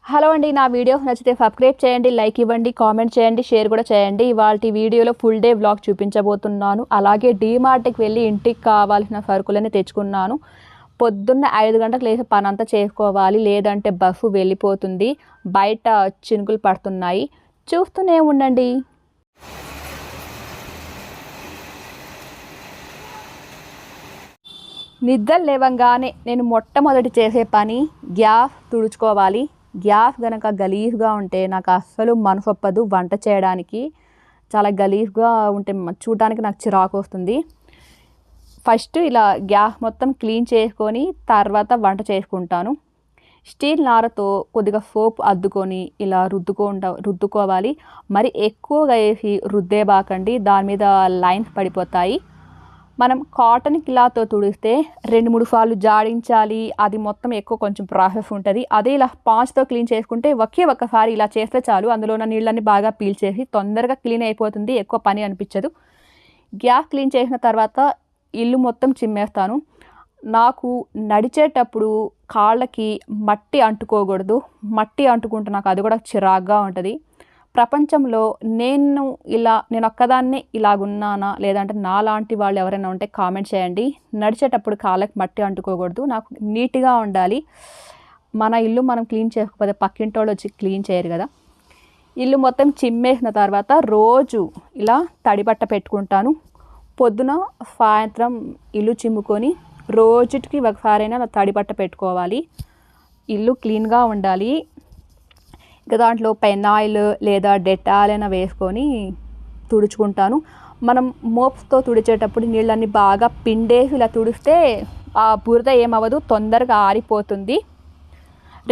Hello అండి, నా video నచ్చితే సబ్స్క్రైబ్ చేయండి, లైక్ ఇవ్వండి, కామెంట్ చేయండి, షేర్ కూడా చేయండి. ఇవాల్టి వీడియోలో ఫుల్ డే వ్లాగ్ చూపించబోతున్నాను. అలాగే డీమార్ట్కి వెళ్ళి ఇంటికి కావాల్సిన సరుకులని తెచ్చుకున్నాను. పొద్దున్న 5 గంటలకు లేచి పనంతా చేసుకోవాలి, లేదంటే బస్సు వెళ్ళిపోతుంది. బయట చినుకులు పడుతున్నాయి, చూస్తూనే ఉండండి. నిద్ర లేవంగానే నేను మొట్టమొదటి చేసే పని గ్యాస్ తుడుచుకోవాలి. గ్యాస్ కనుక గలీజ్గా ఉంటే నాకు అస్సలు మనసొప్పదు వంట చేయడానికి. చాలా గలీజ్గా ఉంటే చూడడానికి నాకు చిరాకు వస్తుంది. ఫస్ట్ ఇలా గ్యాస్ మొత్తం క్లీన్ చేసుకొని తర్వాత వంట చేసుకుంటాను. స్టీల్ నారతో కొద్దిగా సోప్ అద్దుకొని ఇలా రుద్దుకోవాలి. మరి ఎక్కువగా వేసి రుద్దేబాకండి, దాని మీద లైన్స్ పడిపోతాయి. మనం కాటన్ క్లాత్తో తుడిస్తే 2-3 సార్లు జాడించాలి, అది మొత్తం ఎక్కువ కొంచెం ప్రాసెస్ ఉంటుంది. అదే ఇలా స్పాంజ్తో క్లీన్ చేసుకుంటే ఒక్కసారి ఇలా చేస్తే చాలు, అందులో ఉన్న నీళ్ళని బాగా పీల్చేసి తొందరగా క్లీన్ అయిపోతుంది, ఎక్కువ పని అనిపించదు. గ్యాస్ క్లీన్ చేసిన తర్వాత ఇల్లు మొత్తం చిమ్మేస్తాను. నాకు నడిచేటప్పుడు కాళ్ళకి మట్టి అంటుకోకూడదు. మట్టి అంటుకుంటే నాకు అది కూడా చిరాగ్గా ఉంటుంది. ప్రపంచంలో నేను ఒక్కదాన్నే ఇలాగున్నానా, లేదంటే నాలాంటి వాళ్ళు ఎవరైనా ఉంటే కామెంట్ చేయండి. నడిచేటప్పుడు కాళ్ళకి మట్టి అంటుకోకూడదు, నాకు నీట్గా ఉండాలి. మన ఇల్లు మనం క్లీన్ చేసుకోకపోతే పక్కింటి వాళ్ళు వచ్చి క్లీన్ చేయరు కదా. ఇల్లు మొత్తం చిమ్మేసిన తర్వాత రోజు ఇలా తడిబట్ట పెట్టుకుంటాను. పొద్దున సాయంత్రం ఇల్లు చిమ్ముకొని రోజుకి ఒకసారైనా తడిబట్ట పెట్టుకోవాలి. ఇల్లు క్లీన్గా ఉండాలి. ఇంకా దాంట్లో పెనాయిల్ లేదా డెటాల్ అయినా వేసుకొని తుడుచుకుంటాను. మనం మోప్స్తో తుడిచేటప్పుడు నీళ్ళన్నీ బాగా పిండేసి ఇలా తుడిస్తే ఆ బురద ఏమవ్వదు, తొందరగా ఆరిపోతుంది.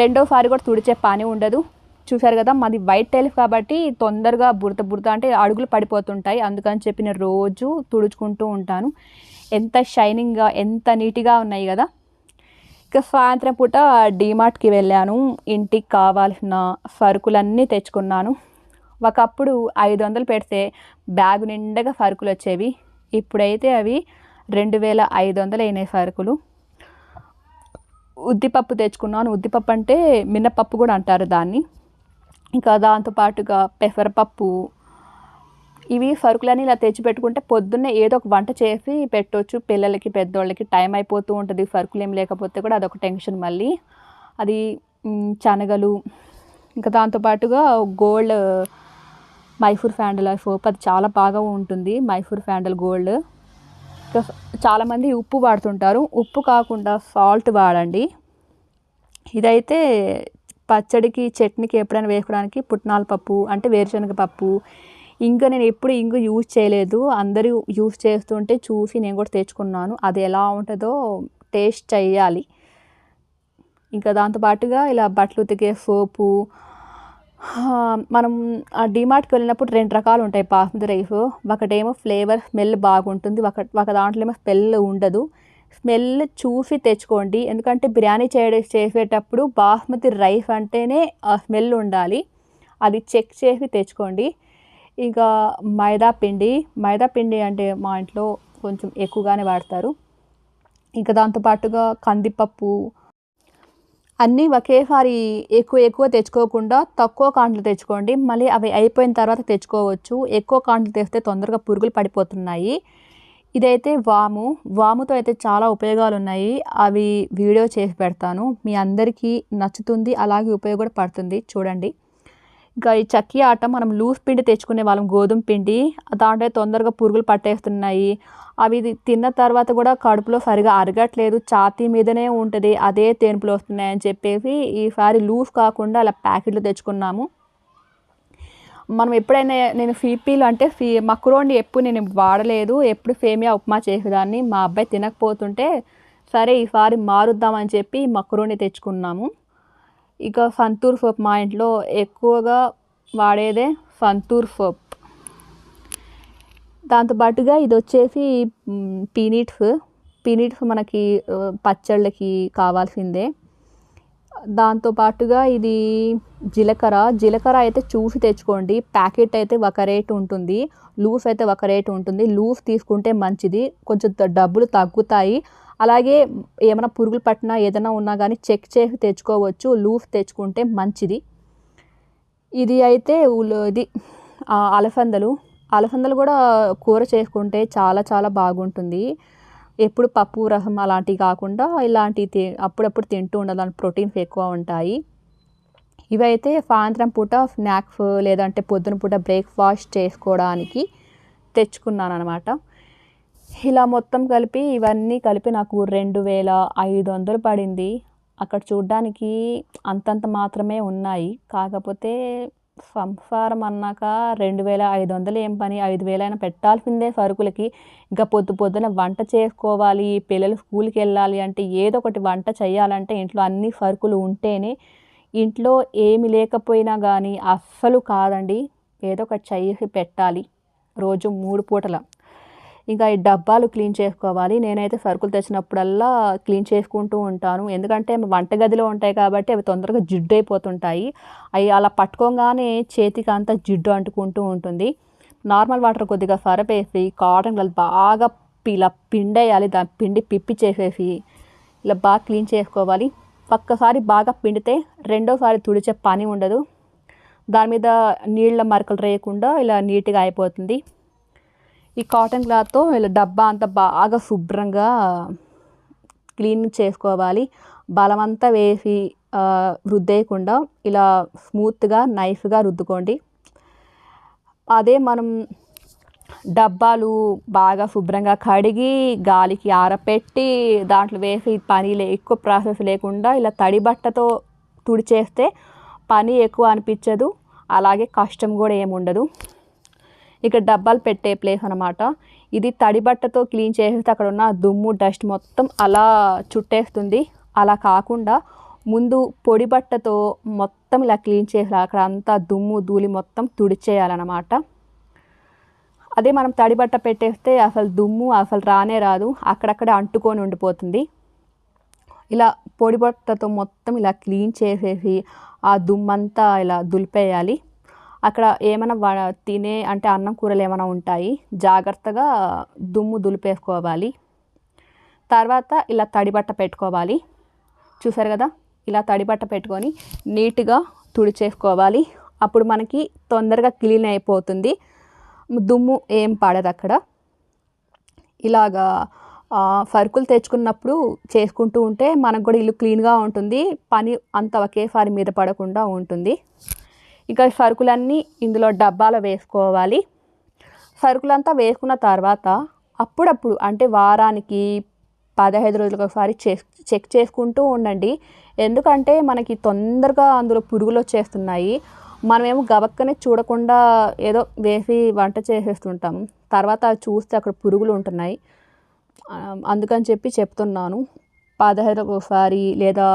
రెండోసారి కూడా తుడిచే పని ఉండదు. చూసారు కదా, మాది వైట్ టైల్స్ కాబట్టి తొందరగా బురద అంటే అడుగులు పడిపోతుంటాయి. అందుకని చెప్పి నేను రోజు తుడుచుకుంటూ ఉంటాను. ఎంత షైనింగ్గా ఎంత నీట్గా ఉన్నాయి కదా. ఇక సాయంత్రం పూట డీమార్ట్కి వెళ్ళాను. ఇంటికి కావాల్సిన సరుకులన్నీ తెచ్చుకున్నాను. ఒకప్పుడు 500 పెడితే బ్యాగు నిండగా సరుకులు వచ్చేవి. ఇప్పుడైతే అవి 2500 అయినాయి సరుకులు. ఉద్దిపప్పు తెచ్చుకున్నాను. ఉద్దిపప్పు అంటే మినపప్పు కూడా అంటారు దాన్ని. ఇంకా దాంతోపాటుగా పెసరపప్పు, ఇవి సరుకులని ఇలా తెచ్చి పెట్టుకుంటే పొద్దున్నే ఏదో ఒక వంట చేసి పెట్టవచ్చు. పిల్లలకి పెద్దోళ్ళకి టైం అయిపోతూ ఉంటుంది. సరుకులు ఏం లేకపోతే కూడా అదొక టెన్షన్. మళ్ళీ అది శనగలు, ఇంకా దాంతోపాటుగా గోల్డ్ మైసూర్ శాండల్ సోప్, అది చాలా బాగా ఉంటుంది మైసూర్ శాండల్ గోల్డ్. ఇంకా చాలామంది ఉప్పు వాడుతుంటారు, ఉప్పు కాకుండా సాల్ట్ వాడండి. ఇదైతే పచ్చడికి చట్నీకి ఎప్పుడైనా వేసుకోవడానికి పుట్నాల పప్పు అంటే వేరుశనగ పప్పు. ఇంకా నేను ఎప్పుడు ఇంగు యూజ్ చేయలేదు, అందరూ యూజ్ చేస్తుంటే చూసి నేను కూడా తెచ్చుకున్నాను. అది ఎలా ఉంటుందో టేస్ట్ చేయాలి. ఇంకా దాంతోపాటుగా ఇలా బట్టలు ఉతికే సోపు. మనం ఆ డీమార్ట్కి వెళ్ళినప్పుడు 2 రకాలు ఉంటాయి బాస్మతి రైస్. ఒకటేమో ఫ్లేవర్ స్మెల్ బాగుంటుంది, ఒక దాంట్లో ఏమో స్మెల్ ఉండదు. స్మెల్ చూసి తెచ్చుకోండి, ఎందుకంటే బిర్యానీ చేసేటప్పుడు బాస్మతి రైస్ అంటేనే ఆ స్మెల్ ఉండాలి. అది చెక్ చేసి తెచ్చుకోండి. ఇంకా మైదా పిండి అంటే మా ఇంట్లో కొంచెం ఎక్కువగానే వాడతారు. ఇంకా దాంతోపాటుగా కందిపప్పు. అన్నీ ఒకేసారి ఎక్కువ తెచ్చుకోకుండా తక్కువ క్వాంటిటీ తెచ్చుకోండి. మళ్ళీ అవి అయిపోయిన తర్వాత తెచ్చుకోవచ్చు. ఎక్కువ క్వాంటిటీ తెస్తే తొందరగా పురుగులు పడిపోతున్నాయి. ఇదైతే వాముతో అయితే చాలా ఉపయోగాలు ఉన్నాయి. అవి వీడియో చేసి పెడతాను, మీ అందరికీ నచ్చుతుంది, అలాగే ఉపయోగపడుతుంది, చూడండి. ఇంకా ఈ చక్కీ ఆట మనం లూజ్ పిండి తెచ్చుకునే వాళ్ళం, గోధుమ పిండి. దాంట్లో తొందరగా పురుగులు పట్టేస్తున్నాయి. అవి తిన్న తర్వాత కూడా కడుపులో సరిగా అరగట్లేదు, ఛాతీ మీదనే ఉంటుంది, అదే తేన్పులు వస్తున్నాయని చెప్పేసి ఈసారి లూజ్ కాకుండా అలా ప్యాకెట్లు తెచ్చుకున్నాము. మనం ఎప్పుడైనా నేను ఫీపీలు అంటే మక్రోని ఎప్పుడు నేను వాడలేదు, ఎప్పుడు సేమియా ఉప్మా చేసేదాన్ని. మా అబ్బాయి తినకపోతుంటే సరే ఈసారి మారుద్దామని చెప్పి మక్రోని తెచ్చుకున్నాము. ఇక సంతూర్ సోప్, మా ఇంట్లో ఎక్కువగా వాడేదే సంతూర్ సోప్. దాంతోపాటుగా ఇది వచ్చేసి పీనట్స్ మనకి పచ్చళ్ళకి కావాల్సిందే. దాంతోపాటుగా ఇది జీలకర్ర అయితే చూసి తెచ్చుకోండి. ప్యాకెట్ అయితే ఒక రేటు ఉంటుంది, లూస్ అయితే ఒక రేటు ఉంటుంది. లూస్ తీసుకుంటే మంచిది, కొంచెం డబ్బులు తగ్గుతాయి. అలాగే ఏమైనా పురుగులు పట్టినా ఏదైనా ఉన్నా కానీ చెక్ చేసి తెచ్చుకోవచ్చు, లూఫ్ తెచ్చుకుంటే మంచిది. ఇది అయితే ఇది అలసందలు కూడా కూర చేసుకుంటే చాలా చాలా బాగుంటుంది. ఎప్పుడు పప్పు రసం అలాంటివి కాకుండా ఇలాంటివి అప్పుడప్పుడు తింటూ ఉండాలి, దాంట్లో ప్రోటీన్స్ ఎక్కువ ఉంటాయి. ఇవైతే సాయంత్రం పూట స్నాక్స్ లేదంటే పొద్దున పూట బ్రేక్ఫాస్ట్ చేసుకోవడానికి తెచ్చుకున్నాను అనమాట. ఇలా మొత్తం కలిపి ఇవన్నీ కలిపి నాకు 2500 పడింది. అక్కడ చూడ్డానికి అంతంత మాత్రమే ఉన్నాయి. కాకపోతే సంసారం అన్నాక 2500 ఏం పని, 5000 అయినా పెట్టాల్సిందే సరుకులకి. ఇంకా పొద్దున వంట చేసుకోవాలి, పిల్లలు స్కూల్కి వెళ్ళాలి అంటే ఏదో ఒకటి వంట చేయాలంటే ఇంట్లో అన్ని సరుకులు ఉంటేనే. ఇంట్లో ఏమి లేకపోయినా కానీ అస్సలు కాదండి, ఏదో ఒకటి చేసి పెట్టాలి రోజు 3 పూటల. ఇంకా ఈ డబ్బాలు క్లీన్ చేసుకోవాలి. నేనైతే సరుకులు తెచ్చినప్పుడల్లా క్లీన్ చేసుకుంటూ ఉంటాను. ఎందుకంటే వంటగదిలో ఉంటాయి కాబట్టి అవి తొందరగా జిడ్డు అయిపోతుంటాయి. అవి అలా పట్టుకోగానే చేతికి అంతా జిడ్డు అంటుకుంటూ ఉంటుంది. నార్మల్ వాటర్ కొద్దిగా సర్ఫ్ వేసి కాటన్ గ్లౌస్ బాగా ఇలా పిండేయాలి. దాని పిండి పిప్పి చేసేసి ఇలా బాగా క్లీన్ చేసుకోవాలి. ఒక్కసారి బాగా పిండితే రెండోసారి తుడిచే పని ఉండదు. దాని మీద నీళ్ళ మరకలు రేయకుండా ఇలా నీట్గా అయిపోతుంది. ఈ కాటన్ క్లాత్తో ఇలా డబ్బా అంతా బాగా శుభ్రంగా క్లీన్ చేసుకోవాలి. బలమంతా వేసి రుద్దేయకుండా ఇలా స్మూత్గా నైఫ్గా రుద్దుకోండి. అదే మనం డబ్బాలు బాగా శుభ్రంగా కడిగి గాలికి ఆరపెట్టి దాంట్లో వేసి పని ఎక్కువ ప్రాసెస్ లేకుండా ఇలా తడి బట్టతో తుడిచేస్తే పని ఎక్కువ అనిపించదు, అలాగే కష్టం కూడా ఏముండదు. ఇక డబ్బాలు పెట్టే ప్లేస్ అనమాట ఇది. తడి బట్టతో క్లీన్ చేసేస్తే అక్కడ ఉన్న దుమ్ము డస్ట్ మొత్తం అలా చుట్టేస్తుంది. అలా కాకుండా ముందు పొడి బట్టతో మొత్తం ఇలా క్లీన్ చేసి అక్కడ అంతా దుమ్ము ధూళి మొత్తం తుడిచేయాలన్నమాట. అదే మనం తడి బట్ట పెట్టేస్తే అసలు దుమ్ము అసలు రానే రాదు, అక్కడక్కడ అంటుకొని ఉండిపోతుంది. ఇలా పొడి బట్టతో మొత్తం ఇలా క్లీన్ చేసేసి ఆ దుమ్మంతా ఇలా దులిపేయాలి. అక్కడ ఏమైనా తినే అంటే అన్నం కూరలు ఏమైనా ఉంటాయి, జాగ్రత్తగా దుమ్ము దులిపేసుకోవాలి. తర్వాత ఇలా తడి బట్ట పెట్టుకోవాలి. చూసారు కదా, ఇలా తడి బట్ట పెట్టుకొని నీట్గా తుడిచేసుకోవాలి. అప్పుడు మనకి తొందరగా క్లీన్ అయిపోతుంది, దుమ్ము ఏం పడదు అక్కడ. ఇలాగా సరుకులు తెచ్చుకున్నప్పుడు చేసుకుంటూ ఉంటే మనకు కూడా ఇల్లు క్లీన్గా ఉంటుంది, పని అంతా ఒకేసారి మీద పడకుండా ఉంటుంది. ఇంకా సరుకులన్నీ ఇందులో డబ్బాలో వేసుకోవాలి. సరుకులంతా వేసుకున్న తర్వాత అప్పుడప్పుడు అంటే వారానికి 15 రోజులకు ఒకసారి చెక్ చేసుకుంటూ ఉండండి. ఎందుకంటే మనకి తొందరగా అందులో పురుగులు వచ్చేస్తున్నాయి. మనమేమో గబక్కనే చూడకుండా ఏదో వేసి వంట చేసేస్తుంటాం, తర్వాత చూస్తే అక్కడ పురుగులు ఉంటున్నాయి. అందుకని చెప్పి చెప్తున్నాను, 15 ఒకసారి లేదా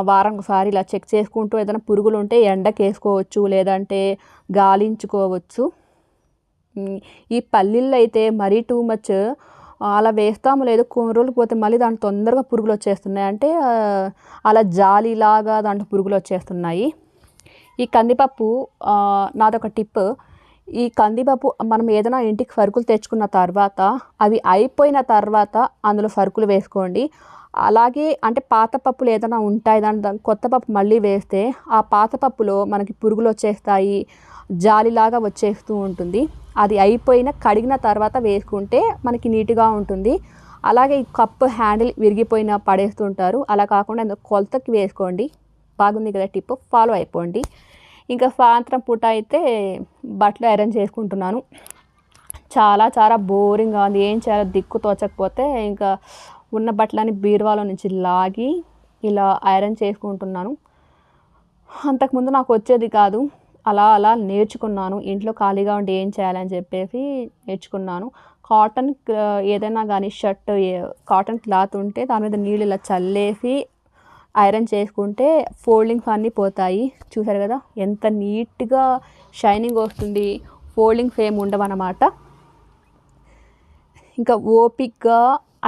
వారం ఒకసారి ఇలా చెక్ చేసుకుంటూ ఏదైనా పురుగులు ఉంటే ఎండకి వేసుకోవచ్చు, లేదంటే గాలించుకోవచ్చు. ఈ పల్లీల్లో అయితే మరీ టూ మచ్ అలా వేస్తాము, లేదు కొన్ని రోజులు పోతే మళ్ళీ దాంట్లో తొందరగా పురుగులు వచ్చేస్తున్నాయి. అంటే అలా జాలిలాగా దాంట్లో పురుగులు వచ్చేస్తున్నాయి. ఈ కందిపప్పు నాదొక టిప్. ఈ కందిపప్పు మనం ఏదైనా ఇంటికి సరుకులు తెచ్చుకున్న తర్వాత అవి అయిపోయిన తర్వాత అందులో సరుకులు వేసుకోండి. అలాగే అంటే పాత పప్పులు ఏదైనా ఉంటాయి, దాని కొత్త పప్పు మళ్ళీ వేస్తే ఆ పాత పప్పులో మనకి పురుగులు వచ్చేస్తాయి, జాలిలాగా వచ్చేస్తూ ఉంటుంది. అది అయిపోయిన కడిగిన తర్వాత వేసుకుంటే మనకి నీట్గా ఉంటుంది. అలాగే ఈ కప్పు హ్యాండిల్ విరిగిపోయిన పడేస్తుంటారు, అలా కాకుండా కొలతకి వేసుకోండి. బాగుంది కదా టిప్, ఫాలో అయిపోండి. ఇంకా సాయంత్రం పూట అయితే బట్టలు ఐరన్ చేసుకుంటున్నాను. చాలా చాలా బోరింగ్గా ఉంది, ఏం చేయాలో దిక్కు తోచకపోతే ఇంకా ఉన్న బట్టలని బీరువాలో నుంచి లాగి ఇలా ఐరన్ చేసుకుంటున్నాను. అంతకుముందు నాకు వచ్చేది కాదు, అలా అలా నేర్చుకున్నాను. ఇంట్లో ఖాళీగా ఉండి ఏం చేయాలని చెప్పేసి నేర్చుకున్నాను. కాటన్ ఏదైనా కానీ షర్ట్ కాటన్ క్లాత్ ఉంటే దాని మీద నీళ్ళు ఇలా చల్లేసి ఐరన్ చేసుకుంటే ఫోల్డింగ్స్ అన్నీ పోతాయి. చూసారు కదా ఎంత నీట్గా షైనింగ్ వస్తుంది, ఫోల్డింగ్స్ ఏమి ఉండవన్నమాట. ఇంకా ఓపిక్గా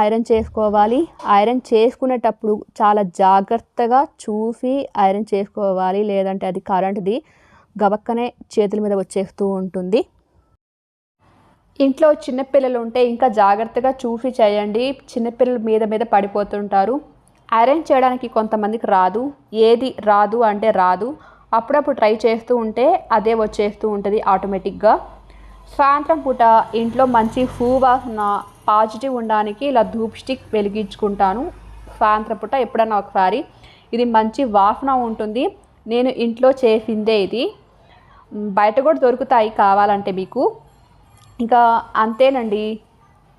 ఐరన్ చేసుకోవాలి. ఐరన్ చేసుకునేటప్పుడు చాలా జాగ్రత్తగా చూసి ఐరన్ చేసుకోవాలి, లేదంటే అది కరెంట్ది గబక్కనే చేతుల మీద వచ్చేస్తూ ఉంటుంది. ఇంట్లో చిన్నపిల్లలు ఉంటే ఇంకా జాగ్రత్తగా చూసి చేయండి. చిన్నపిల్లలు మీద పడిపోతుంటారు. ఐరన్ చేయడానికి కొంతమందికి రాదు. ఏది రాదు అంటే రాదు. అప్పుడప్పుడు ట్రై చేస్తూ ఉంటే అదే వచ్చేస్తూ ఉంటుంది ఆటోమేటిక్గా. సాయంత్రం పూట ఇంట్లో మంచి వాసన పాజిటివ్ ఉండడానికి ఇలా ధూప్ స్టిక్ వెలిగించుకుంటాను. సాయంత్రం పూట ఎప్పుడన్నా ఒకసారి. ఇది మంచి వాసన ఉంటుంది. నేను ఇంట్లో చేసిందే ఇది. బయట కూడా దొరుకుతాయి కావాలంటే మీకు. ఇంకా అంతేనండి.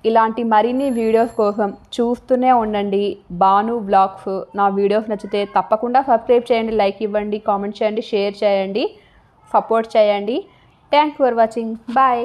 ఇలాంటి మరిన్ని వీడియోస్ కోసం చూస్తూనే ఉండండి భాను వ్లాగ్స్. నా వీడియోస్ నచ్చితే తప్పకుండా సబ్స్క్రైబ్ చేయండి, లైక్ ఇవ్వండి, కామెంట్ చేయండి, షేర్ చేయండి, సపోర్ట్ చేయండి. Thanks for watching. బాయ్.